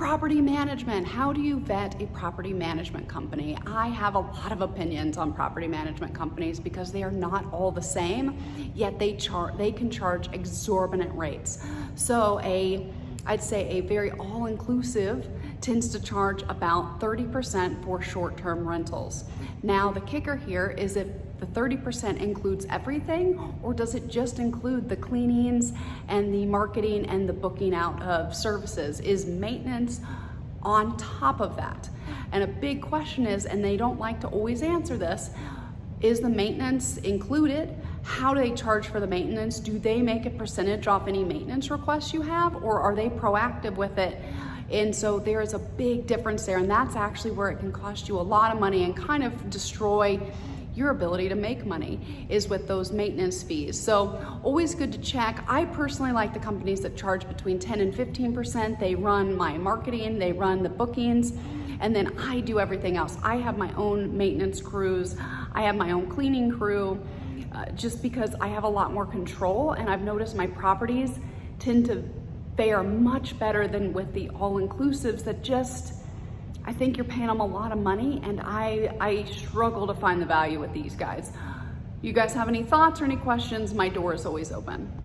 Property management. How do you vet a property management company? I have a lot of opinions on property management companies because they are not all the same, yet they can charge exorbitant rates. So I'd say a very all-inclusive tends to charge about 30% for short-term rentals. Now the kicker here is if the 30% includes everything, or does it just include the cleanings and the marketing and the booking out of services? Is maintenance on top of that? And a big question is, and they don't like to always answer this, is the maintenance included? How do they charge for the maintenance? Do they make a percentage off any maintenance requests you have, or are they proactive with it? And so there is a big difference there, and that's actually where it can cost you a lot of money and kind of destroy your ability to make money, is with those maintenance fees. So always good to check. I personally like the companies that charge between 10 and 15%. They run my marketing, they run the bookings, and then I do everything else. I have my own maintenance crews, I have my own cleaning crew, just because I have a lot more control, and I've noticed my properties tend to fare much better than with the all-inclusives that just, I think you're paying them a lot of money, and I struggle to find the value with these guys. You guys have any thoughts or any questions? My door is always open.